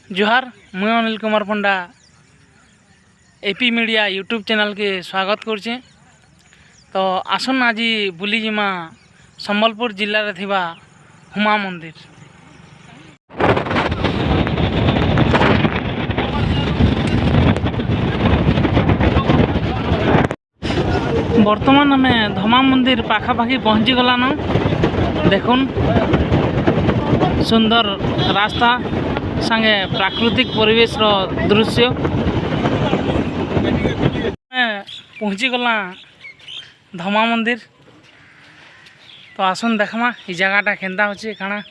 जोहार मुई अनिल कुमार पंडा AP media YouTube channel के स्वागत करछे। तो आसन आज बुली जिमा संबलपुर जिले रे थिबा हुमा मंदिर। वर्तमान आम धमा मंदिर पाखापाखि पहुँची गलान। देखुन सुंदर रास्ता संगे प्राकृतिक परिवेश रो दृश्य पहुँची गला धमा मंदिर। तो आसन देखमा ई जगहटा केंदा होची काना।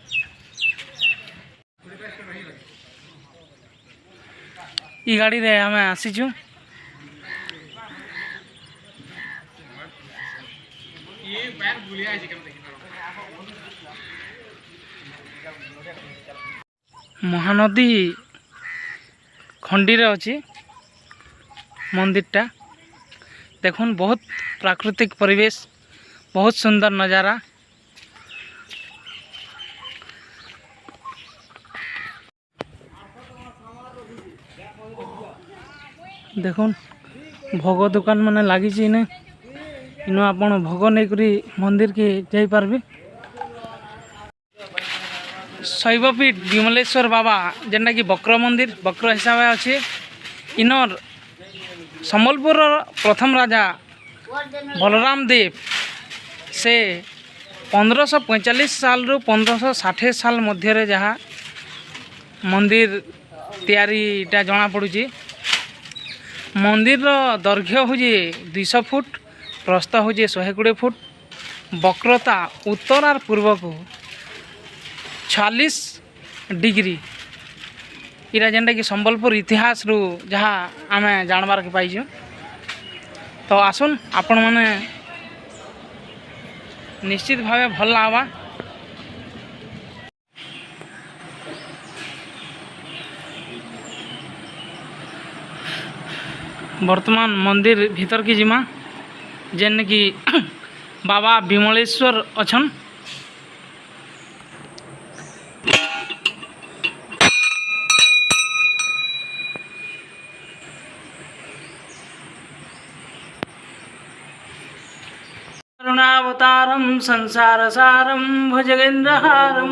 ई गाड़ी रे हमें आसीचु। महानदी खंडी रे अछि मंदिरटा। देखुन बहुत प्राकृतिक परिवेश, बहुत सुंदर नज़ारा। देखुन भोग दुकान माने लगी ने इन आपण भोग नहीं करी मंदिर के जाई पारबे। शैवपीठ विमलेश्वर बाबा जेनटा कि बक्र मंदिर बक्र हिसाब से अच्छे। इनर संबलपुर प्रथम राजा बलराम देव से 1545 साल रु 1560 साल मध्य जहाँ मंदिर तैयारीटा जना पड़ुची। मंदिर दैर्घ्य हूँ 200 फुट, प्रस्थ हूँ 120 फुट, वक्रता उत्तर और पूर्व को 46 डिग्री। इरा जेनटा कि संबलपुर इतिहास रु जहाँ आम जानबार के पाइछुं। तो आसुन आपण माने निश्चित भावे भल लागबा। वर्तमान मंदिर भीतर की जिमा जेन कि बाबा विमलेश्वर अछन। करुणावतारं संसारसारं भुजगेन्द्रहारं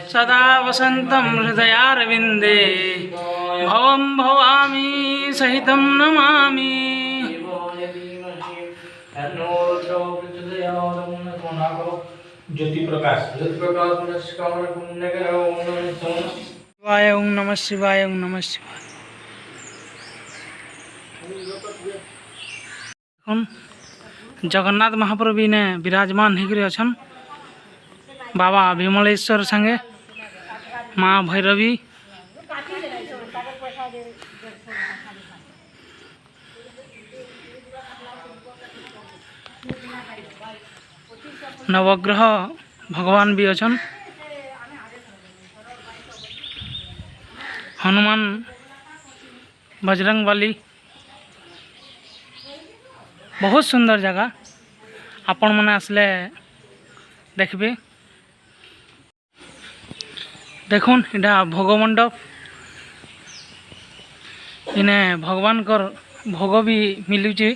सदा वसन्तं हृदयारविन्दे भवं भवामी सहितं नमामि। ज्योति प्रकाश शिवाय ओम नमः शिवाय ओम नमः शिवाय। जगन्नाथ महाप्रभु ने विराजमान होकर अछन। बाबा विमलेश्वर संगे माँ भैरवी। नवग्रह भगवान भी अछन। हनुमान बजरंगबली। बहुत सुंदर जगह आपण मैंने आसले देखबे। देखुन इटा भोग मंडप। इने भगवान कर भोग भी मिलुचे।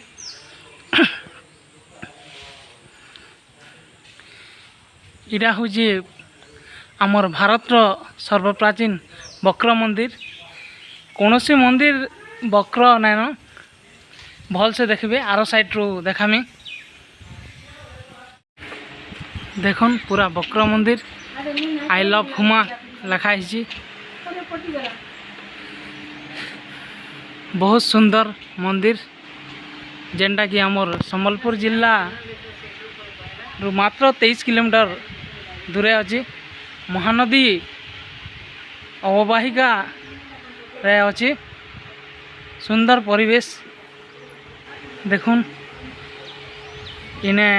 इटा हूँ आमर भारत सर्वप्राचीन वक्र मंदिर। कौन सी मंदिर वक्र नाइन भल से देखबे। आर साइड रू देखामी। देखुन पूरा वक्र मंदिर आई लव हुमा लिखाई। बहुत सुंदर मंदिर जेनटा कि आमर संबलपुर जिला रु मात्र 23 किलोमीटर दूरे अच्छी। महानदी अववाहिका रे अच्छी। सुंदर परिवेश देखुन। इने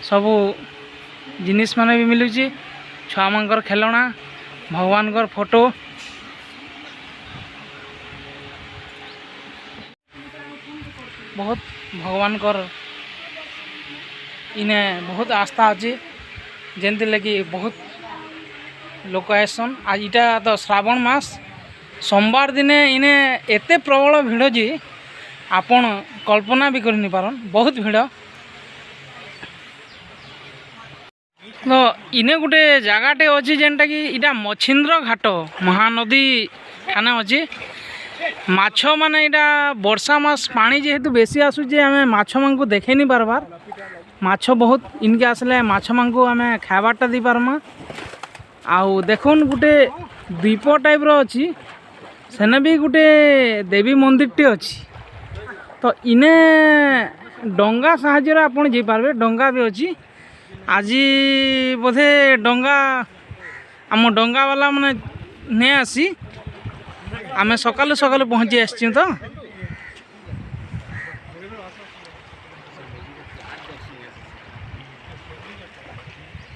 सबू जिनिस माने भी मिलुची। छुआ मानकर खेलना, भगवान कर फोटो। बहुत भगवान कर इने बहुत आस्था अच्छी। जेनती लगी बहुत लोक आसन। आज इटा तो श्रावण मास सोमवार दिने इने एते प्रबल भिड़ जी आपण कल्पना भी कर नहीं पारन बहुत भिड़। तो इने गोटे जगाटे अच्छी जेनटा कि इटा मछिंद्र घाट महानदी ठाने अच्छी माछ माने इटा वर्षा मास पानी जेहेतु बेसी आसूचे आमे माछ मान को देखे नहीं पारबार माछ बहुत इनके आसले माछ मान को आमे खाबारटा दी पारमा। आउ देखुन गोटे द्वीप टाइप रो अच्छी सेने भी गोटे देवी मंदिर टे अच्छी। तो इने डंगा साहाଯ୍ୟ रे आपण जे पारबे डंगा भी अच्छी। आज बोधे डंगा आम डंगा वाला माने नहीं आसी आमे सकालू सकालू पहुँची आसी तो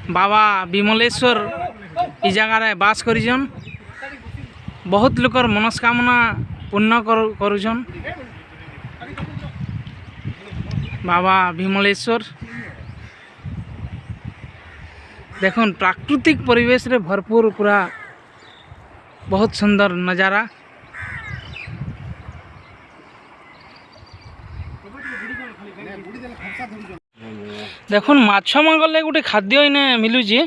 बाबा विमलेश्वर इ जगार बास करिजन बहुत लोकर मनस्कामना पूर्ण करुछन बाबा विमलेश्वर। देखुन प्राकृतिक परिवेश रे भरपूर पूरा बहुत सुंदर नजारा। देखुन माछ मंगले गोटे खाद्य इने मिलुची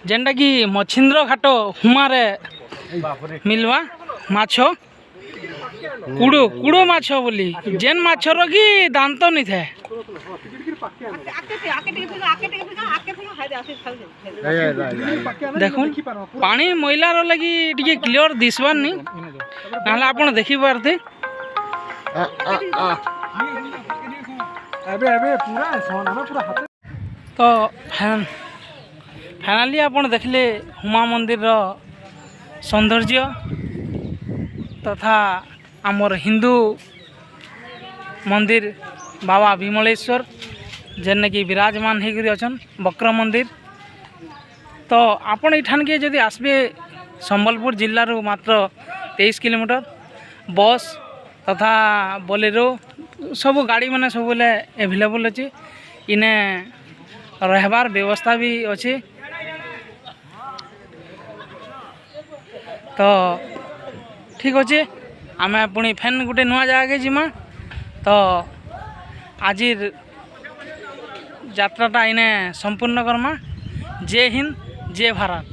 जेनटा कि मछिंद्र घाट हुमारे मिलवा माछ कुड़ो कुड़ो माछ बोली जेन माछर कि दांत नहीं थे। देखुन पानी मैलार लगी टिके क्लियर दिसबार नहीं नाले आपण देखि पारते। तो फाइनाली आपण देखले हुमा मंदिर रो सौंदर्य तथा आमर हिंदू मंदिर बाबा विमलेश्वर जेने कि विराजमान होकर अछन बक्र मंदिर। तो आपण इठान के जदि आसबे संबलपुर जिल्ला रो मात्र 23 किलोमीटर बस तथा बोलेरो सब गाड़ी माने सब बेले एवेलेबल अच्छे इने रहबार व्यवस्था भी अच्छे। तो ठीक अच्छे आमे पुणी फेन गोटे नुआ जगह जिमा। तो आज यात्राटा इने संपूर्ण करमा। जय हिंद जय भारत।